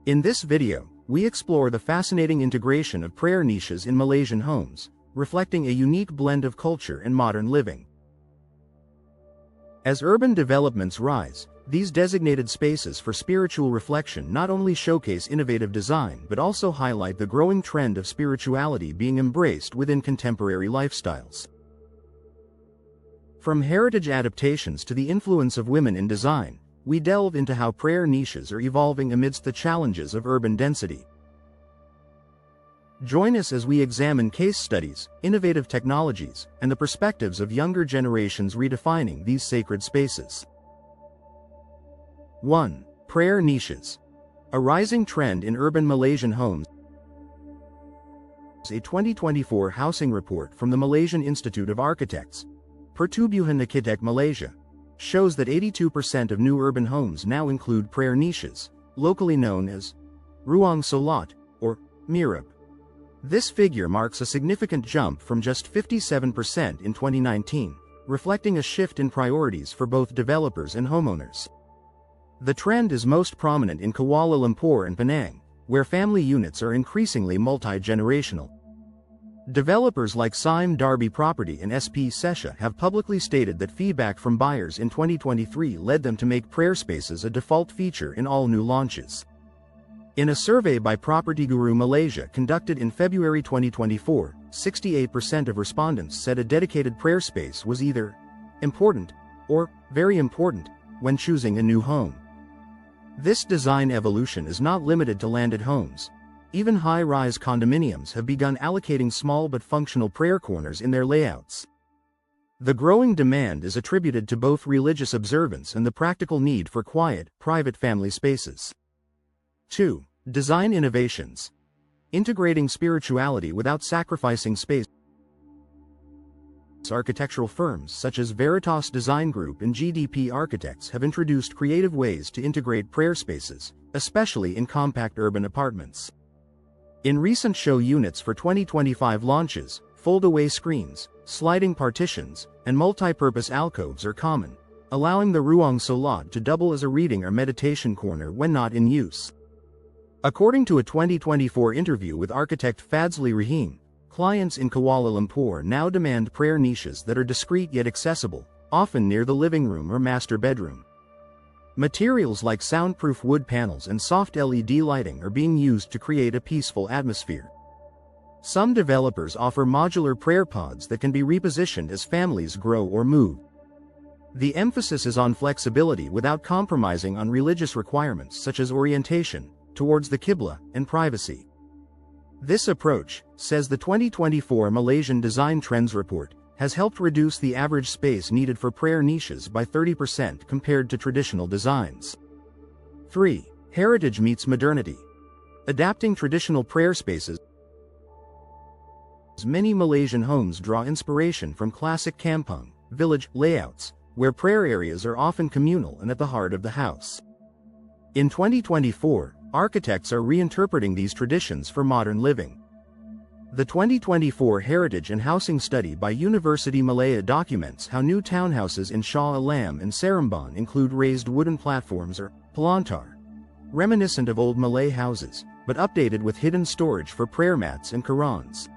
In this video, we explore the fascinating integration of prayer niches in Malaysian homes, reflecting a unique blend of culture and modern living. As urban developments rise, these designated spaces for spiritual reflection not only showcase innovative design but also highlight the growing trend of spirituality being embraced within contemporary lifestyles. From heritage adaptations to the influence of women in design, we delve into how prayer niches are evolving amidst the challenges of urban density. Join us as we examine case studies, innovative technologies, and the perspectives of younger generations redefining these sacred spaces. 1. Prayer niches. A rising trend in urban Malaysian homes. A 2024 housing report from the Malaysian Institute of Architects, Pertubuhan Arsitek Malaysia, shows that 82% of new urban homes now include prayer niches, locally known as ruang solat or mihrab. This figure marks a significant jump from just 57% in 2019, reflecting a shift in priorities for both developers and homeowners. The trend is most prominent in Kuala Lumpur and Penang, where family units are increasingly multi-generational. Developers like Sime Darby Property and SP Sesha have publicly stated that feedback from buyers in 2023 led them to make prayer spaces a default feature in all new launches. In a survey by Property Guru Malaysia conducted in February 2024, 68% of respondents said a dedicated prayer space was either important or very important when choosing a new home. This design evolution is not limited to landed homes. Even high-rise condominiums have begun allocating small but functional prayer corners in their layouts. The growing demand is attributed to both religious observance and the practical need for quiet, private family spaces. 2. Design innovations. Integrating spirituality without sacrificing space. Architectural firms such as Veritas Design Group and GDP Architects have introduced creative ways to integrate prayer spaces, especially in compact urban apartments. In recent show units for 2025 launches, fold-away screens, sliding partitions, and multi-purpose alcoves are common, allowing the ruang solat to double as a reading or meditation corner when not in use. According to a 2024 interview with architect Fadzli Rahim, clients in Kuala Lumpur now demand prayer niches that are discreet yet accessible, often near the living room or master bedroom. Materials like soundproof wood panels and soft LED lighting are being used to create a peaceful atmosphere. Some developers offer modular prayer pods that can be repositioned as families grow or move. The emphasis is on flexibility without compromising on religious requirements such as orientation towards the Qibla and privacy. This approach, says the 2024 Malaysian Design Trends Report, has helped reduce the average space needed for prayer niches by 30% compared to traditional designs. 3. Heritage meets modernity. Adapting traditional prayer spaces. Many Malaysian homes draw inspiration from classic kampung, village layouts, where prayer areas are often communal and at the heart of the house. In 2024, architects are reinterpreting these traditions for modern living. The 2024 Heritage and Housing Study by University Malaya documents how new townhouses in Shah Alam and Seremban include raised wooden platforms or pelantar, reminiscent of old Malay houses, but updated with hidden storage for prayer mats and Qurans.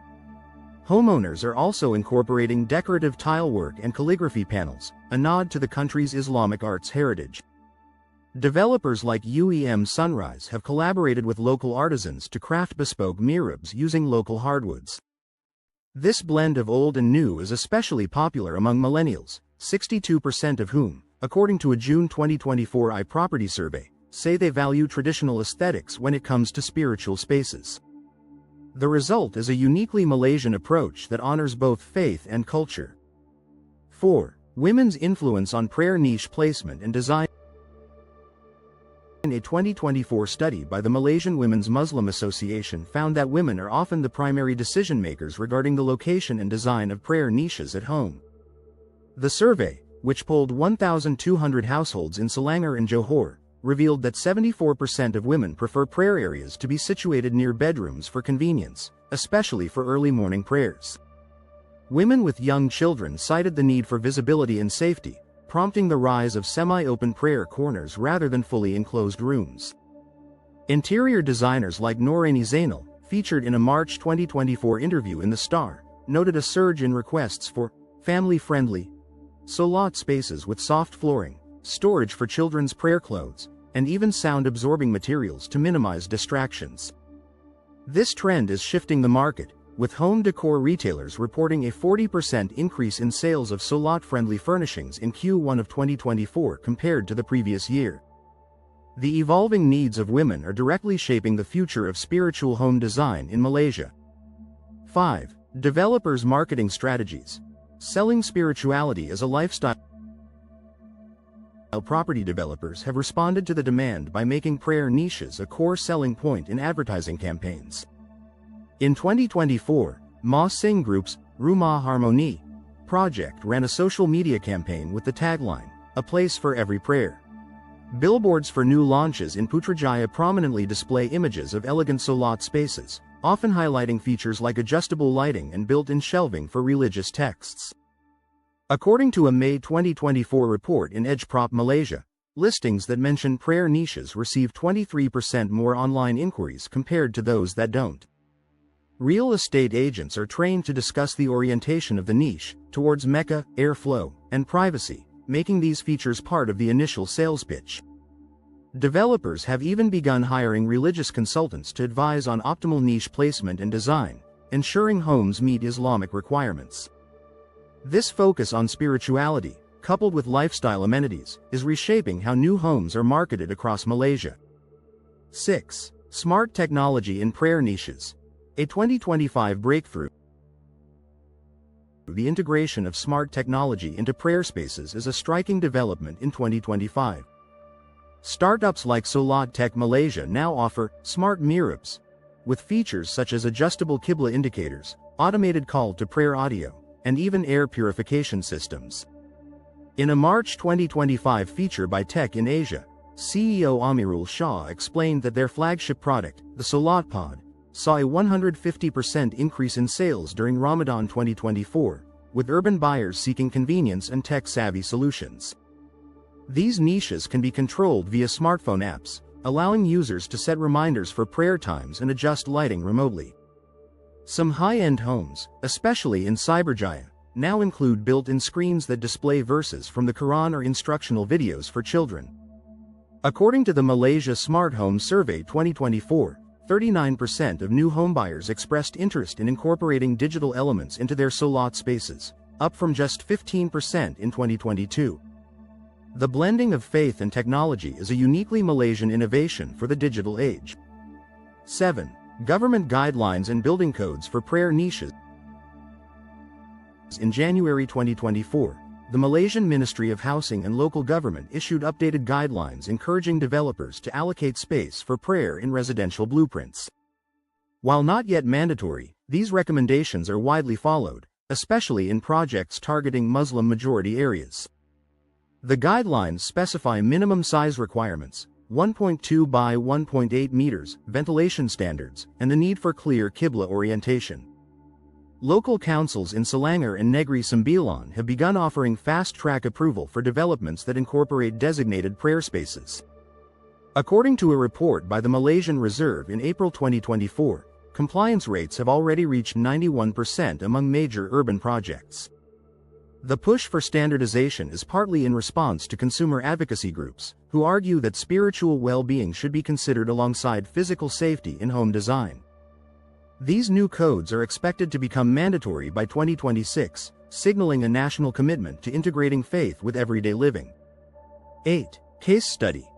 Homeowners are also incorporating decorative tile work and calligraphy panels, a nod to the country's Islamic arts heritage. Developers like UEM Sunrise have collaborated with local artisans to craft bespoke mihrabs using local hardwoods. This blend of old and new is especially popular among millennials, 62% of whom, according to a June 2024 iProperty survey, say they value traditional aesthetics when it comes to spiritual spaces. The result is a uniquely Malaysian approach that honors both faith and culture. 4. Women's influence on prayer niche placement and design. A 2024 study by the Malaysian Women's Muslim Association found that women are often the primary decision-makers regarding the location and design of prayer niches at home. The survey, which polled 1,200 households in Selangor and Johor, revealed that 74% of women prefer prayer areas to be situated near bedrooms for convenience, especially for early morning prayers. Women with young children cited the need for visibility and safety, prompting the rise of semi-open prayer corners rather than fully enclosed rooms. Interior designers like Noorani Zainal, featured in a March 2024 interview in The Star, noted a surge in requests for family-friendly Solat spaces with soft flooring, storage for children's prayer clothes, and even sound-absorbing materials to minimize distractions. This trend is shifting the market, with home decor retailers reporting a 40% increase in sales of Solat-friendly furnishings in Q1 of 2024 compared to the previous year. The evolving needs of women are directly shaping the future of spiritual home design in Malaysia. 5. Developers' marketing strategies. Selling spirituality as a lifestyle. Property developers have responded to the demand by making prayer niches a core selling point in advertising campaigns. In 2024, Ma Singh Group's Rumah Harmoni project ran a social media campaign with the tagline, "A place for every prayer." Billboards for new launches in Putrajaya prominently display images of elegant Solat spaces, often highlighting features like adjustable lighting and built-in shelving for religious texts. According to a May 2024 report in EdgeProp Malaysia, listings that mention prayer niches receive 23% more online inquiries compared to those that don't. Real estate agents are trained to discuss the orientation of the niche towards Mecca, airflow, and privacy, making these features part of the initial sales pitch. Developers have even begun hiring religious consultants to advise on optimal niche placement and design, ensuring homes meet Islamic requirements. This focus on spirituality, coupled with lifestyle amenities, is reshaping how new homes are marketed across Malaysia. 6. Smart technology in prayer niches. A 2025 breakthrough. The integration of smart technology into prayer spaces is a striking development in 2025. Startups like Solat Tech Malaysia now offer smart mihrabs, with features such as adjustable Qibla indicators, automated call-to-prayer audio, and even air purification systems. In a March 2025 feature by Tech in Asia, CEO Amirul Shah explained that their flagship product, the Solat Pod, saw a 150% increase in sales during Ramadan 2024, with urban buyers seeking convenience and tech-savvy solutions. These niches can be controlled via smartphone apps, allowing users to set reminders for prayer times and adjust lighting remotely. Some high-end homes, especially in Cyberjaya, now include built-in screens that display verses from the Quran or instructional videos for children. According to the Malaysia Smart Home Survey 2024, 39% of new homebuyers expressed interest in incorporating digital elements into their Solat spaces, up from just 15% in 2022. The blending of faith and technology is a uniquely Malaysian innovation for the digital age. 7. Government guidelines and building codes for prayer niches. In January 2024, the Malaysian Ministry of Housing and Local Government issued updated guidelines encouraging developers to allocate space for prayer in residential blueprints. While not yet mandatory, these recommendations are widely followed, especially in projects targeting Muslim-majority areas. The guidelines specify minimum size requirements, 1.2 by 1.8 meters, ventilation standards, and the need for clear Qibla orientation. Local councils in Selangor and Negeri Sembilan have begun offering fast-track approval for developments that incorporate designated prayer spaces. According to a report by the Malaysian Reserve in April 2024, compliance rates have already reached 91% among major urban projects. The push for standardization is partly in response to consumer advocacy groups, who argue that spiritual well-being should be considered alongside physical safety in home design. These new codes are expected to become mandatory by 2026, signaling a national commitment to integrating faith with everyday living. 8. Case study.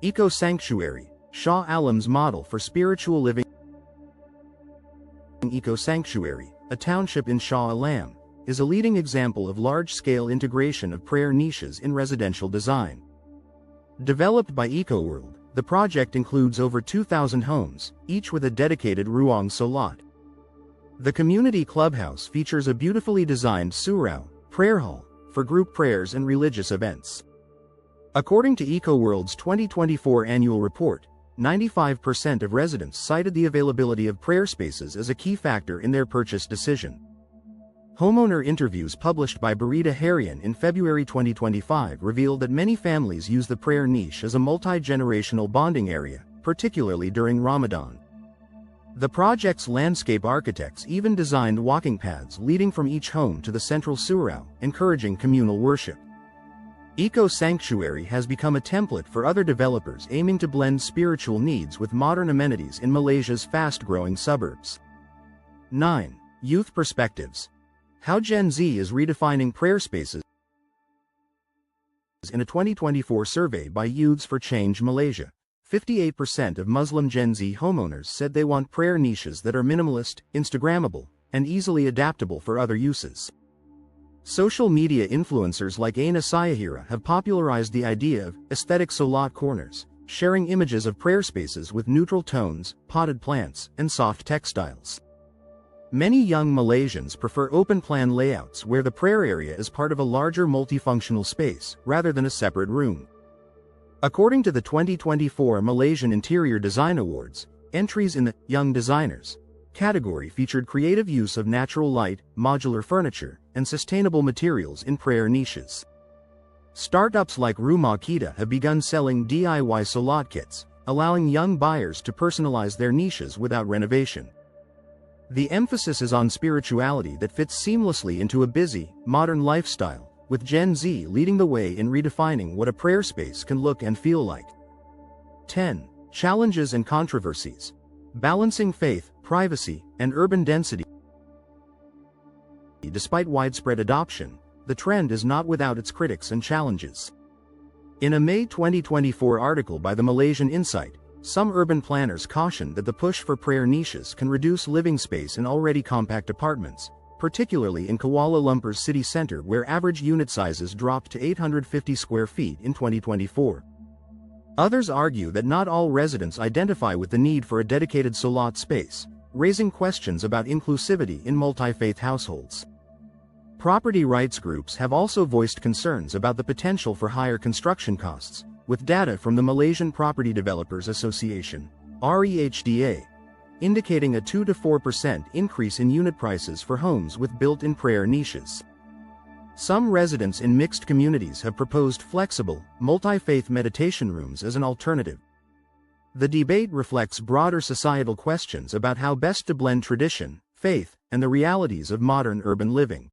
Eco Sanctuary, Shah Alam's model for spiritual living. Eco Sanctuary, a township in Shah Alam, is a leading example of large-scale integration of prayer niches in residential design. Developed by EcoWorld, the project includes over 2,000 homes, each with a dedicated Ruang Solat. The community clubhouse features a beautifully designed surau, prayer hall, for group prayers and religious events. According to EcoWorld's 2024 annual report, 95% of residents cited the availability of prayer spaces as a key factor in their purchase decision. Homeowner interviews published by Berita Harian in February 2025 revealed that many families use the prayer niche as a multi-generational bonding area, particularly during Ramadan. The project's landscape architects even designed walking paths leading from each home to the central surau, encouraging communal worship. Eco Sanctuary has become a template for other developers aiming to blend spiritual needs with modern amenities in Malaysia's fast-growing suburbs. 9. Youth Perspectives. How Gen Z is redefining prayer spaces. In a 2024 survey by Youths for Change Malaysia, 58% of Muslim Gen Z homeowners said they want prayer niches that are minimalist, Instagrammable, and easily adaptable for other uses. Social media influencers like Aina Sayahira have popularized the idea of aesthetic salat corners, sharing images of prayer spaces with neutral tones, potted plants, and soft textiles. Many young Malaysians prefer open-plan layouts where the prayer area is part of a larger multifunctional space, rather than a separate room. According to the 2024 Malaysian Interior Design Awards, entries in the Young Designers category featured creative use of natural light, modular furniture, and sustainable materials in prayer niches. Startups like Rumah Kita have begun selling DIY salat kits, allowing young buyers to personalize their niches without renovation. The emphasis is on spirituality that fits seamlessly into a busy, modern lifestyle, with Gen Z leading the way in redefining what a prayer space can look and feel like. 10. Challenges and controversies. Balancing faith, privacy, and urban density. Despite widespread adoption, the trend is not without its critics and challenges. In a May 2024 article by the Malaysian Insight, some urban planners cautioned that the push for prayer niches can reduce living space in already compact apartments, particularly in Kuala Lumpur's city centre where average unit sizes dropped to 850 square feet in 2024. Others argue that not all residents identify with the need for a dedicated salat space, raising questions about inclusivity in multi-faith households. Property rights groups have also voiced concerns about the potential for higher construction costs, with data from the Malaysian Property Developers Association, REHDA, indicating a 2 to 4% increase in unit prices for homes with built-in prayer niches. Some residents in mixed communities have proposed flexible, multi-faith meditation rooms as an alternative. The debate reflects broader societal questions about how best to blend tradition, faith, and the realities of modern urban living.